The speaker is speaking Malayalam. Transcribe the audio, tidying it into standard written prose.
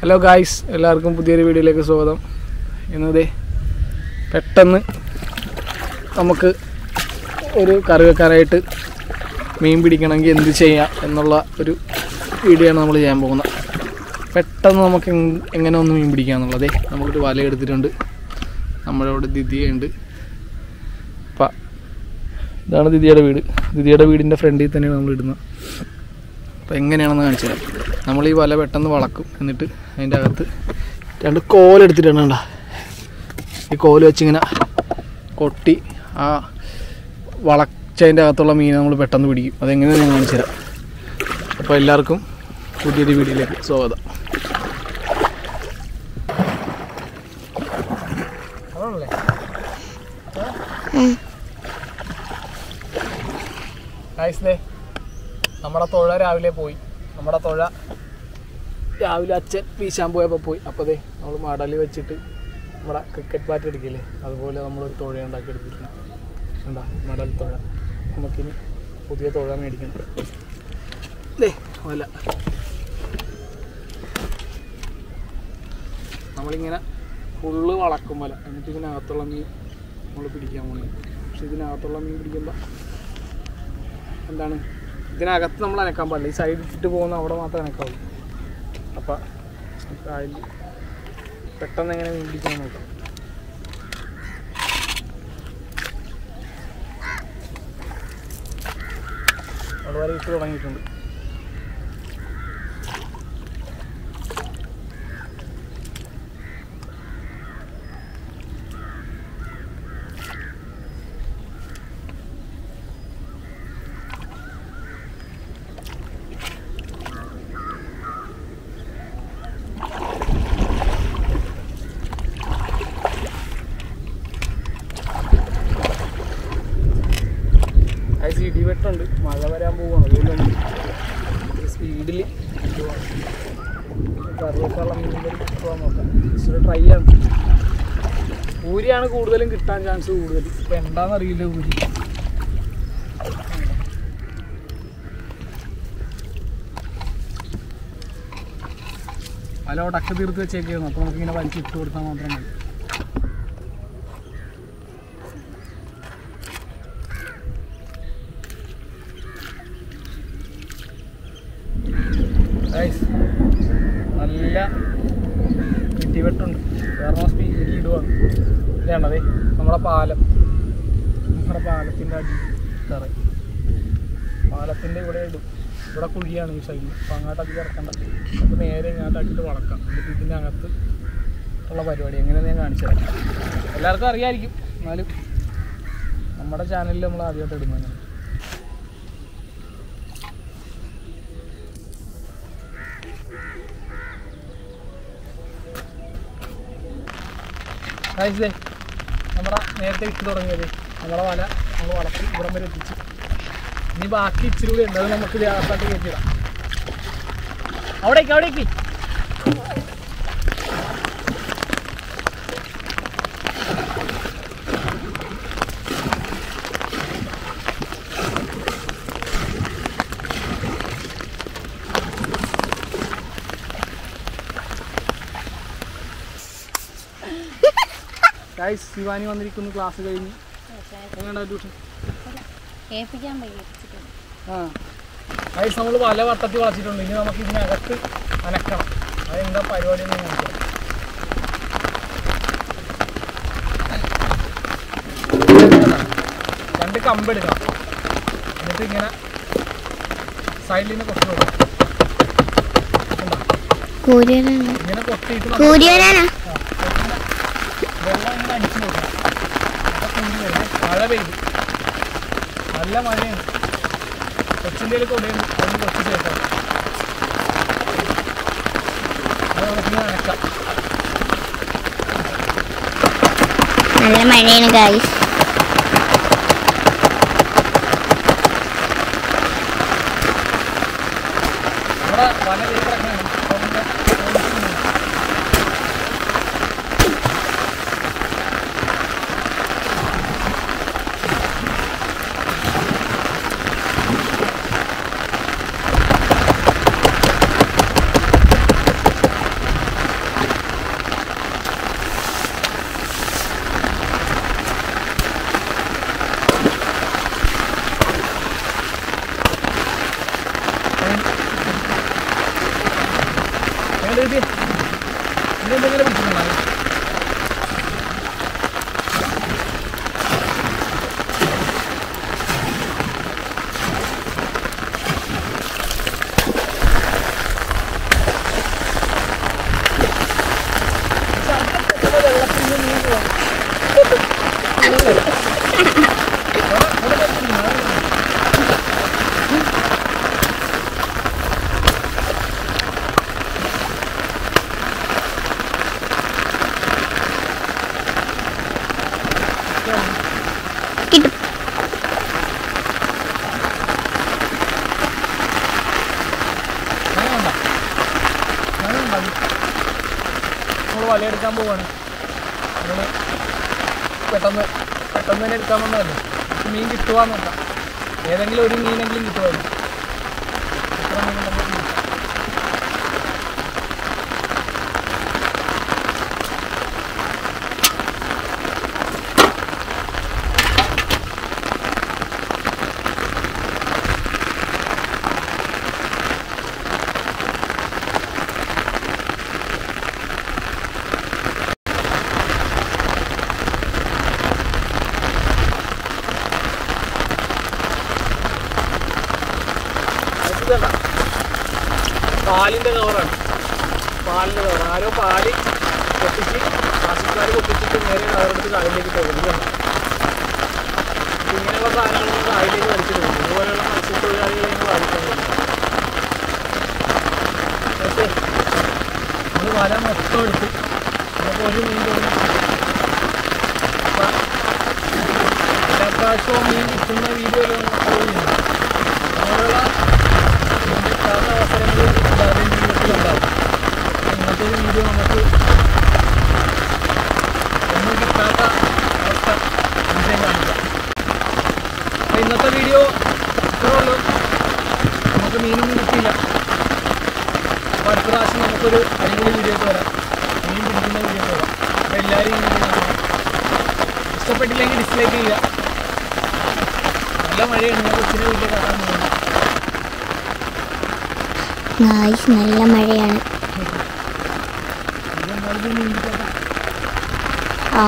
ഹലോ ഗായ്സ്, എല്ലാവർക്കും പുതിയൊരു വീഡിയോയിലേക്ക് സ്വാഗതം. ഇന്നതേ പെട്ടെന്ന് നമുക്ക് ഒരു കറി വെക്കാനായിട്ട് മീൻ പിടിക്കണമെങ്കിൽ എന്ത് ചെയ്യാം എന്നുള്ള ഒരു വീഡിയോ ആണ് നമ്മൾ ചെയ്യാൻ പോകുന്നത്. പെട്ടെന്ന് നമുക്ക് എങ്ങനെ ഒന്ന് മീൻ പിടിക്കാമെന്നുള്ളതേ. നമുക്കൊരു വല എടുത്തിട്ടുണ്ട്, നമ്മുടെ ഇവിടെ ദിദിയുണ്ട്. അപ്പം ഇതാണ് ദിദിയുടെ വീട്. ദിദിയുടെ വീടിൻ്റെ ഫ്രണ്ടിൽ തന്നെയാണ് നമ്മൾ ഇടുന്നത്. അപ്പോൾ എങ്ങനെയാണെന്ന് കാണിച്ചു തരാം. നമ്മൾ ഈ വല പെട്ടെന്ന് വളക്കും, എന്നിട്ട് അതിൻ്റെ അകത്ത് 2 കോലെടുത്തിട്ടാണ് കണ്ട. ഈ കോല് വെച്ചിങ്ങനെ കൊട്ടി ആ വളച്ചതിൻ്റെ അകത്തുള്ള മീനെ നമ്മൾ പെട്ടെന്ന് പിടിക്കും. അതെങ്ങനെയാണ് ഞാൻ കാണിച്ചു തരാം. അപ്പോൾ എല്ലാവർക്കും പുതിയൊരു വീഡിയോയിലേക്ക് സ്വാഗതം. ഗായ്സ്, നമ്മുടെ തുഴ രാവിലെ പോയി. നമ്മുടെ തുഴ രാവിലെ അച്ഛൻ വീശാൻ പോയപ്പോൾ പോയി. അപ്പോൾ നമ്മൾ മടൽ വെച്ചിട്ട് നമ്മുടെ ക്രിക്കറ്റ് ബാറ്റ് എടുക്കില്ലേ, അതുപോലെ നമ്മളൊരു തുഴ ഉണ്ടാക്കി എടുത്തിട്ടുണ്ട്. എന്താ മടൽ തുഴ. നമുക്കിനി പുതിയ തുഴ മേടിക്കണം. വല നമ്മളിങ്ങനെ ഫുള്ള് വളക്കും വല. എന്നിട്ട് ഇതിനകത്തുള്ള മീൻ നമ്മൾ പിടിക്കാൻ പോകുന്നത്. പക്ഷെ ഇതിനകത്തുള്ള മീൻ പിടിക്കുമ്പോൾ എന്താണ്, ഇതിനകത്ത് നമ്മൾ അനക്കാൻ പാടില്ല. ഈ സൈഡ് ഇട്ടിട്ട് പോകുന്ന അവിടെ മാത്രമേ അനക്കാവുള്ളൂ. അപ്പം അതിൽ പെട്ടെന്ന് എങ്ങനെ മീൻ പിടിക്കാൻ നോക്കാം. അവിടെ വരെ ഇട്ട് തുടങ്ങിയിട്ടുണ്ട്. ഇടിവെട്ടുണ്ട്, മഴ വരാൻ പോവുകയാണ്. അതുകൊണ്ട് സ്പീഡിൽ കറിവെക്കാനുള്ള മീൻ പോകാൻ നോക്കാം. ജസ്റ്റ് ട്രൈ ആണ്. ഊരിയാണ് കൂടുതലും കിട്ടാൻ ചാൻസ് കൂടുതൽ. ഇപ്പം എന്താണെന്നറിയില്ല ഊരി. വല ഉടക്ക് തീർത്ത് വെച്ചേക്കായിരുന്നു. അപ്പോൾ നമുക്കിങ്ങനെ വലിച്ചിട്ട് കൊടുത്താൽ മാത്രം മതി. നല്ല ഇടിവെട്ടുണ്ട്, കാരണം സ്പീഡിൽ ഇടുവാണ്. ഇതാണതേ നമ്മുടെ പാലം. നമ്മുടെ പാലത്തിൻ്റെ അടി തറയും പാലത്തിൻ്റെ ഇവിടെ ഇടും. ഇവിടെ കുഴിയാണ് ഈ സൈഡിൽ. അപ്പോൾ അങ്ങോട്ടൊക്കെ ഇറക്കണ്ട. അപ്പോൾ നേരെ ഇങ്ങോട്ടാക്കിയിട്ട് വളക്കാം. എന്നിട്ട് ഇതിൻ്റെ അകത്ത് ഉള്ള പരിപാടി എങ്ങനെയാണെന്ന് ഞാൻ കാണിച്ചു തരാം. എല്ലാവർക്കും അറിയാമായിരിക്കും, എന്നാലും നമ്മുടെ ചാനലിൽ നമ്മൾ ആദ്യമായിട്ട് ഇടുന്നത്. ഗായ്സ്, നമ്മുടെ നേരത്തെ ഇട്ട് തുടങ്ങിയത് നമ്മുടെ വല നമ്മൾ വളർത്തി ഇവിടം വരെ എത്തിച്ച്. ഇനി ബാക്കി ഇച്ചിരി കൂടി ഉണ്ട്, അത് നമുക്ക് ഗ്യാസായിട്ട് കയറ്റിയിടാം. അവിടേക്ക് ഗായ്സ്, ശിവാനി വന്നിരിക്കുന്നു ക്ലാസ് കഴിഞ്ഞ്. എങ്ങനെയുണ്ടാവും ട്യൂഷൻ? ഗായ്സ്, നമ്മൾ വല വട്ടത്തിൽ വളച്ചിട്ടുണ്ട്. ഇനി നമുക്ക് ഇതിനകത്ത് അനക്കണം. അതെന്താ പരിപാടി എന്ന് നോക്കാം. രണ്ട് കമ്പെടുക്കണം. എന്നിട്ട് ഇങ്ങനെ സൈഡിൽ നിന്ന് കൊട്ടി കൊടുക്കണം. ഇങ്ങനെ കൊട്ടിയിട്ട് വെള്ളം ഇങ്ങനെ അടിച്ചു നോക്കണം. അപ്പോൾ കൂടി വരും. മഴ പെയ്തു, നല്ല മഴയാണ്. കൊച്ചിൻ്റെ കൊടയുണ്ട്, അതിന് കുറച്ച് ചേർക്കാം. അത് നമുക്കിങ്ങനെ നനക്കാം. നല്ല മഴയാണ് ഗായ്സ്. ഇവിടെ വല കിടക്കണം. കിട്ടും. നമ്മൾ വലയെടുക്കാൻ പോവാണ്. നമ്മൾ പെട്ടെന്ന് തന്നെ എടുക്കാൻ വന്നതല്ലേ. മീൻ കിട്ടുവാന്ന് നോക്കാം. ഏതെങ്കിലും ഒരു മീനെങ്കിലും കിട്ടുമായിരുന്നു. എത്ര മീനുണ്ടെങ്കിൽ പാലിൻ്റെ കവറാണ്. പാലിൻ്റെ കവർ ആരോ പാല് പൊട്ടിച്ച് ആശുക്കാർ പൊട്ടിച്ചിട്ട് നേരെ കവറെടുത്ത് കായലിലേക്ക് പോകുന്നത്. ഇങ്ങനെയുള്ള സാധനങ്ങൾ കായലിലേക്ക് വലിച്ചിടുന്നു. ഇതുപോലെയുള്ള മത്സ്യത്തൊഴിലാളികളെ ഞങ്ങൾ ബാധിക്കുന്നില്ല. പക്ഷേ നമ്മൾ വല മൊത്തം എടുത്ത് നമുക്ക് ഒരു മീൻ തോന്നി എല്ലാ പ്രാവശ്യവും മീൻ കിട്ടുന്ന വീഡിയോയിലാണ് പോകുന്നത്. അങ്ങനെയുള്ള കിട്ടാത്ത അവസരങ്ങൾ എല്ലാവരുടെയും ജീവിതത്തിലുണ്ടാവും. ഇന്നത്തെ ഒരു വീഡിയോ നമുക്ക് ഒന്നും കിട്ടാത്ത അവസ്ഥ വിഷയം കാണിക്കാം. അപ്പോൾ ഇന്നത്തെ വീഡിയോ ഇത്രേ ഉള്ളൂ. നമുക്ക് മീനൊന്നും കിട്ടിയില്ല. അപ്പോൾ അടുത്ത പ്രാവശ്യം നമുക്കൊരു അടിപൊളി വീഡിയോയ്ക്ക് വരാം. മീൻ പിടിക്കുന്ന വീഡിയോയ്ക്ക് വരാം. അപ്പോൾ എല്ലാവരും ഈ വീഡിയോ കാണാം. ഇഷ്ടപ്പെട്ടില്ലെങ്കിൽ ഡിസ്ലൈക്ക് ചെയ്യുക. നല്ല മഴയാണ്. ഞാൻ കൊച്ചിനെ വീട്ടിൽ കാണാൻ പോകുന്നത്. ഗായ്സ് നല്ല മഴയാണ്. ആ